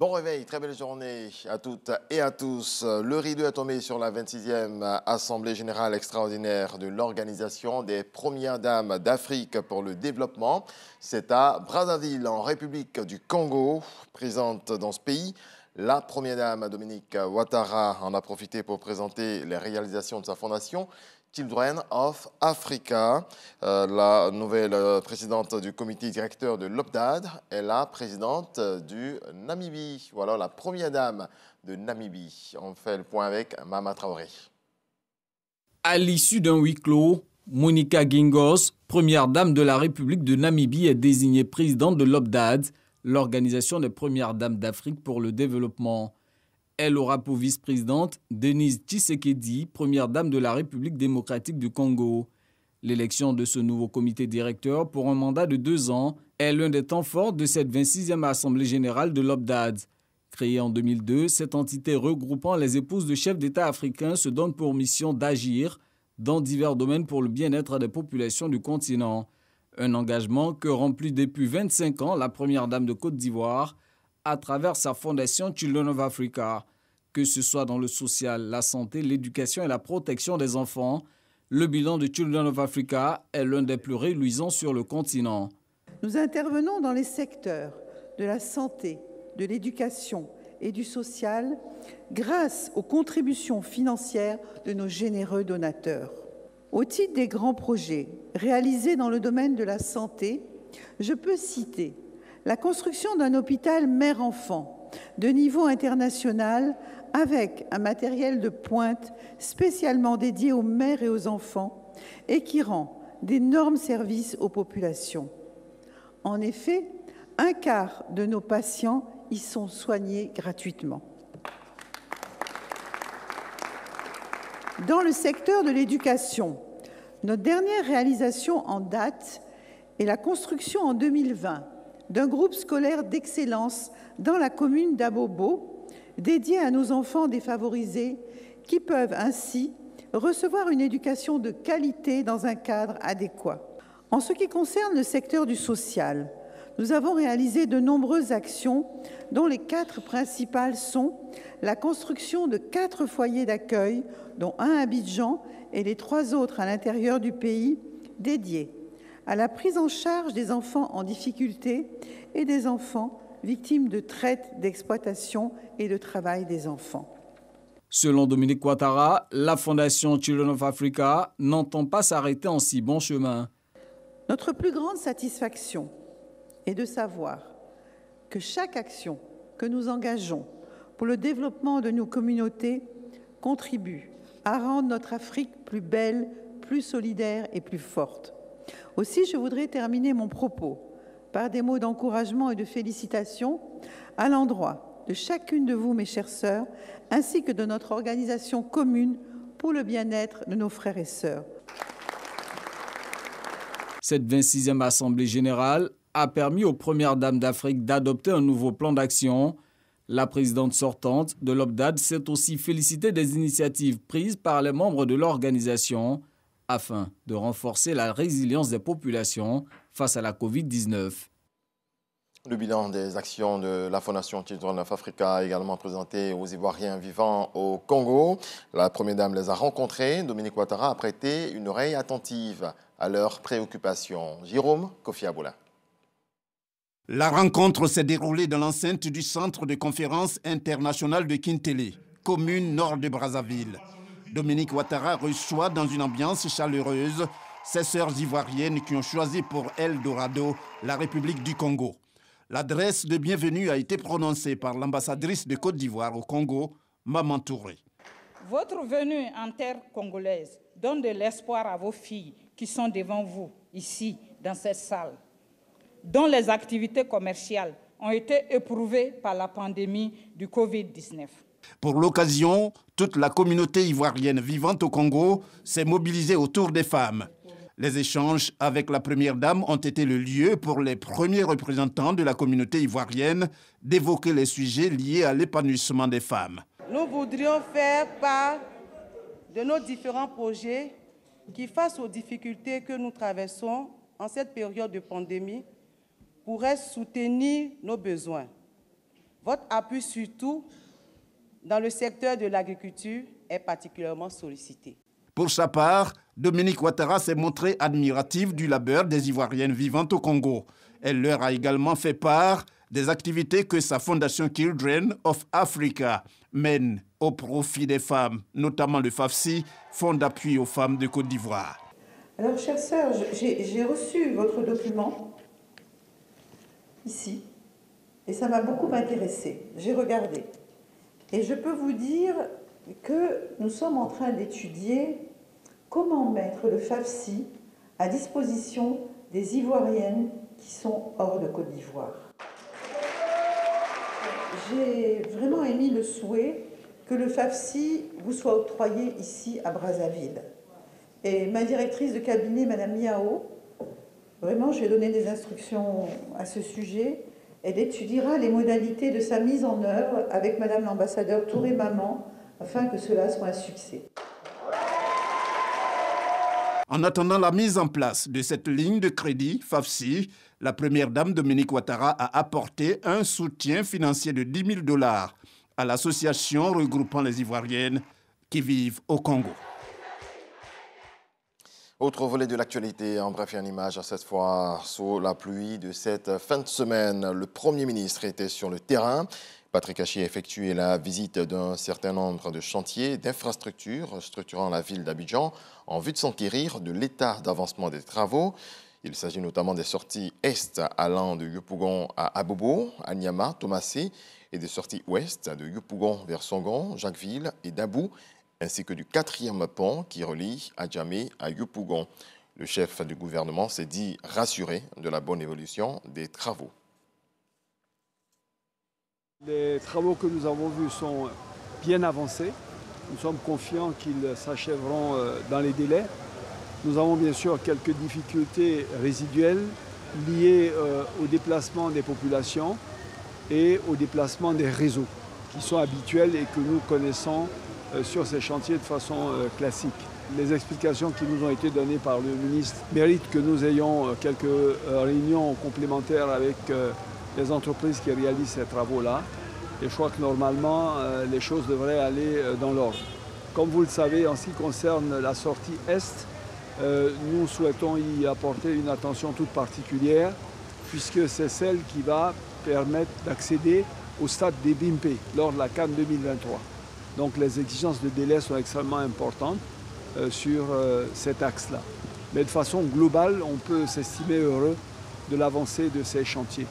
Bon réveil, très belle journée à toutes et à tous. Le rideau est tombé sur la 26e Assemblée générale extraordinaire de l'Organisation des Premières Dames d'Afrique pour le développement. C'est à Brazzaville, en République du Congo, présente dans ce pays. La Première Dame Dominique Ouattara en a profité pour présenter les réalisations de sa fondation Children of Africa. La nouvelle présidente du comité directeur de l'OPDAD est la présidente du Namibie. Voilà la première dame de Namibie. On fait le point avec Mama Traoré. À l'issue d'un huis clos, Monica Gingos, première dame de la République de Namibie, est désignée présidente de l'OPDAD, l'Organisation des Premières Dames d'Afrique pour le développement. Elle aura pour vice-présidente Denise Tshisekedi, première dame de la République démocratique du Congo. L'élection de ce nouveau comité directeur pour un mandat de 2 ans est l'un des temps forts de cette 26e Assemblée générale de l'OPDAD. Créée en 2002, cette entité regroupant les épouses de chefs d'État africains se donne pour mission d'agir dans divers domaines pour le bien-être des populations du continent. Un engagement que remplit depuis 25 ans la première dame de Côte d'Ivoire à travers sa fondation Children of Africa. Que ce soit dans le social, la santé, l'éducation et la protection des enfants, le bilan de Children of Africa est l'un des plus réluisants sur le continent. Nous intervenons dans les secteurs de la santé, de l'éducation et du social grâce aux contributions financières de nos généreux donateurs. Au titre des grands projets réalisés dans le domaine de la santé, je peux citer la construction d'un hôpital mère-enfant de niveau international avec un matériel de pointe spécialement dédié aux mères et aux enfants et qui rend d'énormes services aux populations. En effet, 1/4 de nos patients y sont soignés gratuitement. Dans le secteur de l'éducation, notre dernière réalisation en date est la construction en 2020 d'un groupe scolaire d'excellence dans la commune d'Abobo, dédié à nos enfants défavorisés qui peuvent ainsi recevoir une éducation de qualité dans un cadre adéquat. En ce qui concerne le secteur du social, nous avons réalisé de nombreuses actions dont les 4 principales sont la construction de 4 foyers d'accueil, dont un à Abidjan et les 3 autres à l'intérieur du pays, dédiés à la prise en charge des enfants en difficulté et des enfants victimes de traite, d'exploitation et de travail des enfants. Selon Dominique Ouattara, la fondation Children of Africa n'entend pas s'arrêter en si bon chemin. Notre plus grande satisfaction est de savoir que chaque action que nous engageons pour le développement de nos communautés contribue à rendre notre Afrique plus belle, plus solidaire et plus forte. Aussi, je voudrais terminer mon propos par des mots d'encouragement et de félicitations à l'endroit de chacune de vous, mes chères sœurs, ainsi que de notre organisation commune pour le bien-être de nos frères et sœurs. Cette 26e Assemblée générale a permis aux Premières Dames d'Afrique d'adopter un nouveau plan d'action. La présidente sortante de l'OPDAD s'est aussi félicitée des initiatives prises par les membres de l'organisation afin de renforcer la résilience des populations face à la Covid-19. Le bilan des actions de la Fondation Children of Africa également présenté aux Ivoiriens vivant au Congo. La Première Dame les a rencontrés. Dominique Ouattara a prêté une oreille attentive à leurs préoccupations. Jérôme Kofi Aboula. La rencontre s'est déroulée dans l'enceinte du Centre de conférence international de Kintélé, commune nord de Brazzaville. Dominique Ouattara reçoit dans une ambiance chaleureuse ses sœurs ivoiriennes qui ont choisi pour Eldorado la République du Congo. L'adresse de bienvenue a été prononcée par l'ambassadrice de Côte d'Ivoire au Congo, Maman Touré. Votre venue en terre congolaise donne de l'espoir à vos filles qui sont devant vous, ici, dans cette salle, dont les activités commerciales ont été éprouvées par la pandémie du Covid-19. Pour l'occasion, toute la communauté ivoirienne vivant au Congo s'est mobilisée autour des femmes. Les échanges avec la Première Dame ont été le lieu pour les premiers représentants de la communauté ivoirienne d'évoquer les sujets liés à l'épanouissement des femmes. Nous voudrions faire part de nos différents projets qui, face aux difficultés que nous traversons en cette période de pandémie, pourraient soutenir nos besoins. Votre appui, surtout dans le secteur de l'agriculture, est particulièrement sollicité. Pour sa part, Dominique Ouattara s'est montrée admirative du labeur des Ivoiriennes vivantes au Congo. Elle leur a également fait part des activités que sa fondation Children of Africa mène au profit des femmes, notamment le FAFSI, Fonds d'appui aux femmes de Côte d'Ivoire. Alors, chère sœur, j'ai reçu votre document ici et ça m'a beaucoup intéressée. J'ai regardé et je peux vous dire que nous sommes en train d'étudier comment mettre le FAFSI à disposition des Ivoiriennes qui sont hors de Côte d'Ivoire. J'ai vraiment émis le souhait que le FAFSI vous soit octroyé ici à Brazzaville. Et ma directrice de cabinet, Madame Miao, vraiment, je lui ai donné des instructions à ce sujet. Elle étudiera les modalités de sa mise en œuvre avec Madame l'ambassadeur Touré Maman afin que cela soit un succès. En attendant la mise en place de cette ligne de crédit FAFSI, la première dame Dominique Ouattara a apporté un soutien financier de 10 000 $ à l'association regroupant les Ivoiriennes qui vivent au Congo. Autre volet de l'actualité, en bref et en image, cette fois sous la pluie de cette fin de semaine. Le Premier ministre était sur le terrain. Patrick Hachi a effectué la visite d'un certain nombre de chantiers d'infrastructures structurant la ville d'Abidjan en vue de s'enquérir de l'état d'avancement des travaux. Il s'agit notamment des sorties est allant de Yopougon à Abobo, à Niama, Thomasé, et des sorties ouest de Yopougon vers Songon, Jacquesville et Dabou, ainsi que du 4e pont qui relie Adjamé à Yopougon. Le chef du gouvernement s'est dit rassuré de la bonne évolution des travaux. Les travaux que nous avons vus sont bien avancés. Nous sommes confiants qu'ils s'achèveront dans les délais. Nous avons bien sûr quelques difficultés résiduelles liées au déplacement des populations et au déplacement des réseaux qui sont habituels et que nous connaissons sur ces chantiers de façon classique. Les explications qui nous ont été données par le ministre méritent que nous ayons quelques réunions complémentaires avec les entreprises qui réalisent ces travaux-là. Et je crois que normalement, les choses devraient aller dans l'ordre. Comme vous le savez, en ce qui concerne la sortie Est, nous souhaitons y apporter une attention toute particulière puisque c'est celle qui va permettre d'accéder au stade des BIMP lors de la CAN 2023. Donc les exigences de délai sont extrêmement importantes sur cet axe-là. Mais de façon globale, on peut s'estimer heureux de l'avancée de ces chantiers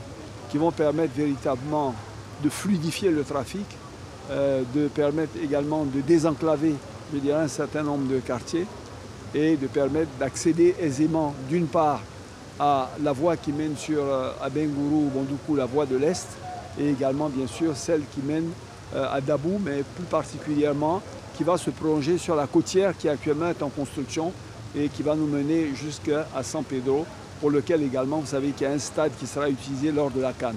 qui vont permettre véritablement de fluidifier le trafic, de permettre également de désenclaver, je dirais, un certain nombre de quartiers et de permettre d'accéder aisément, d'une part, à la voie qui mène sur Abengourou ou Bondoukou, la voie de l'Est, et également, bien sûr, celle qui mène à Dabou, mais plus particulièrement, qui va se prolonger sur la côtière qui actuellement est en construction et qui va nous mener jusqu'à San Pedro, pour lequel également, vous savez qu'il y a un stade qui sera utilisé lors de la CAN.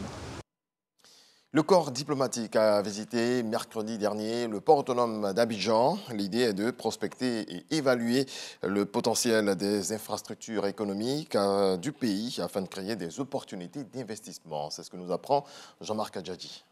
Le corps diplomatique a visité mercredi dernier le port autonome d'Abidjan. L'idée est de prospecter et évaluer le potentiel des infrastructures économiques du pays afin de créer des opportunités d'investissement. C'est ce que nous apprend Jean-Marc Adjadji.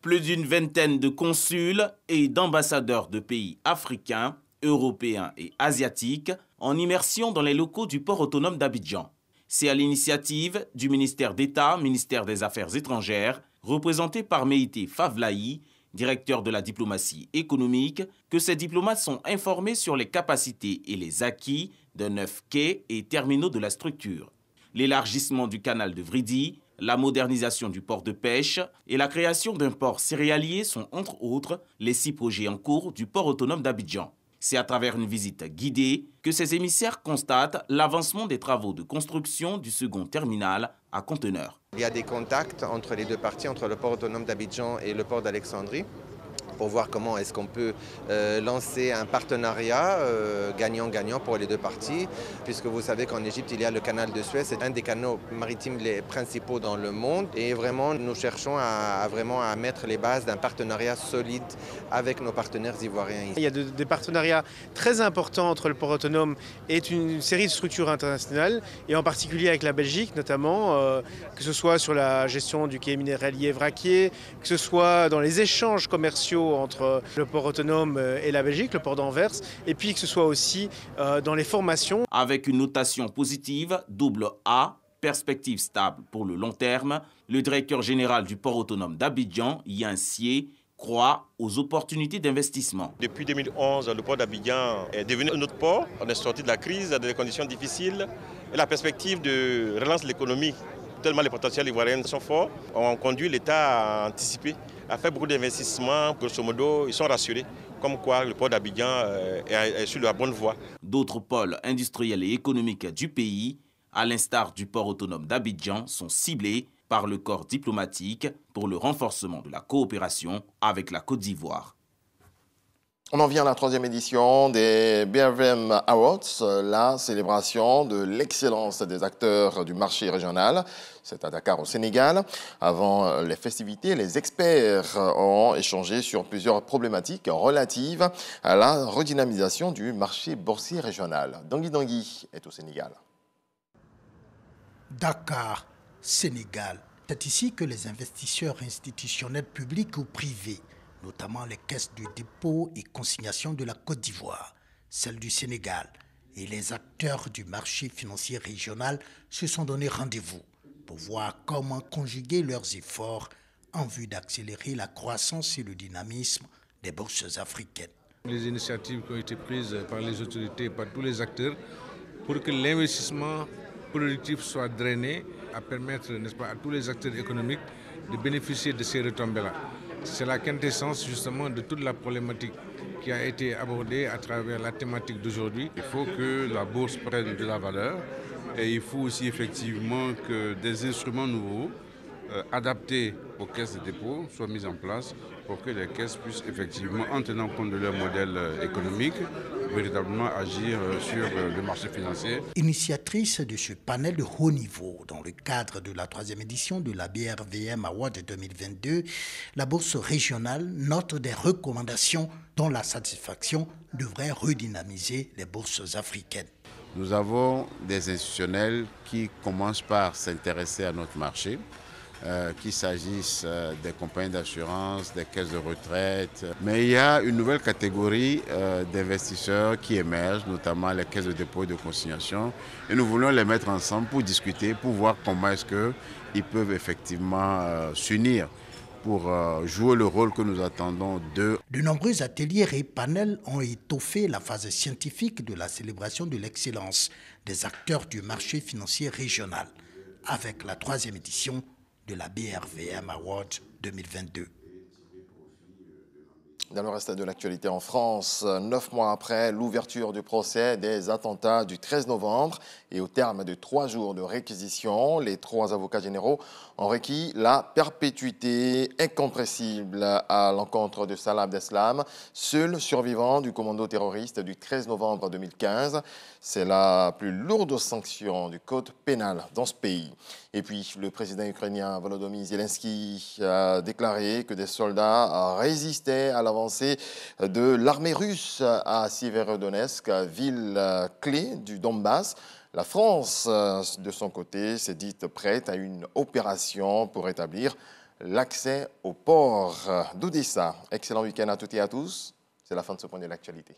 Plus d'une vingtaine de consuls et d'ambassadeurs de pays africains, européens et asiatiques en immersion dans les locaux du port autonome d'Abidjan. C'est à l'initiative du ministère d'État, ministère des Affaires étrangères, représenté par Meïté Favlaï, directeur de la diplomatie économique, que ces diplomates sont informés sur les capacités et les acquis de 9 quais et terminaux de la structure. L'élargissement du canal de Vridi, la modernisation du port de pêche et la création d'un port céréalier sont entre autres les 6 projets en cours du port autonome d'Abidjan. C'est à travers une visite guidée que ces émissaires constatent l'avancement des travaux de construction du second terminal à conteneurs. Il y a des contacts entre les deux parties, entre le port autonome d'Abidjan et le port d'Alexandrie. pour voir comment est-ce qu'on peut lancer un partenariat gagnant-gagnant pour les deux parties, puisque vous savez qu'en Égypte, il y a le canal de Suez, c'est un des canaux maritimes les principaux dans le monde, et vraiment, nous cherchons à mettre les bases d'un partenariat solide avec nos partenaires ivoiriens. Il y a des partenariats très importants entre le port autonome et une série de structures internationales, et en particulier avec la Belgique notamment, que ce soit sur la gestion du quai minéralier vraquier, que ce soit dans les échanges commerciaux entre le port autonome et la Belgique, le port d'Anvers, et puis que ce soit aussi dans les formations. Avec une notation positive, double A, perspective stable pour le long terme, le directeur général du port autonome d'Abidjan, Yan Sié, croit aux opportunités d'investissement. Depuis 2011, le port d'Abidjan est devenu un autre port. On est sorti de la crise, dans des conditions difficiles. Et la perspective de relance de l'économie, tellement les potentiels ivoiriens sont forts, ont conduit l'État à anticiper, à faire beaucoup d'investissements. Grosso modo, ils sont rassurés, comme quoi le port d'Abidjan est sur la bonne voie. D'autres pôles industriels et économiques du pays, à l'instar du port autonome d'Abidjan, sont ciblés par le corps diplomatique pour le renforcement de la coopération avec la Côte d'Ivoire. On en vient à la 3e édition des BRVM Awards, la célébration de l'excellence des acteurs du marché régional. C'est à Dakar au Sénégal. Avant les festivités, les experts ont échangé sur plusieurs problématiques relatives à la redynamisation du marché boursier régional. Dangui Dangui est au Sénégal. Dakar, Sénégal. C'est ici que les investisseurs institutionnels publics ou privés, notamment les caisses de dépôt et consignation de la Côte d'Ivoire, celles du Sénégal et les acteurs du marché financier régional se sont donné rendez-vous pour voir comment conjuguer leurs efforts en vue d'accélérer la croissance et le dynamisme des bourses africaines. Les initiatives qui ont été prises par les autorités, par tous les acteurs, pour que l'investissement productif soit drainé, à permettre, n'est-ce pas, à tous les acteurs économiques de bénéficier de ces retombées-là. C'est la quintessence justement de toute la problématique qui a été abordée à travers la thématique d'aujourd'hui. Il faut que la bourse prenne de la valeur et il faut aussi effectivement que des instruments nouveaux adaptés aux caisses de dépôt soient mis en place pour que les caisses puissent effectivement, en tenant compte de leur modèle économique, véritablement agir sur le marché financier. Initiatrice de ce panel de haut niveau dans le cadre de la 3e édition de la BRVM Award 2022, la bourse régionale note des recommandations dont la satisfaction devrait redynamiser les bourses africaines. Nous avons des institutionnels qui commencent par s'intéresser à notre marché, qu'il s'agisse des compagnies d'assurance, des caisses de retraite. Mais il y a une nouvelle catégorie d'investisseurs qui émergent, notamment les caisses de dépôt et de consignation. Et nous voulons les mettre ensemble pour discuter, pour voir comment est-ce qu'ils peuvent effectivement s'unir pour jouer le rôle que nous attendons d'eux. De nombreux ateliers et panels ont étoffé la phase scientifique de la célébration de l'excellence des acteurs du marché financier régional, avec la 3e édition de la BRVM Award 2022. Dans le reste de l'actualité en France, 9 mois après l'ouverture du procès des attentats du 13 novembre et au terme de 3 jours de réquisition, les 3 avocats généraux ont requis la perpétuité incompressible à l'encontre de Salah Abdeslam, seul survivant du commando terroriste du 13 novembre 2015. C'est la plus lourde sanction du code pénal dans ce pays. Et puis, le président ukrainien Volodymyr Zelensky a déclaré que des soldats résistaient à l'avancée de l'armée russe à Sieverodonetsk, ville clé du Donbass. La France, de son côté, s'est dite prête à une opération pour établir l'accès au port d'Odessa. Excellent week-end à toutes et à tous. C'est la fin de ce point de l'actualité.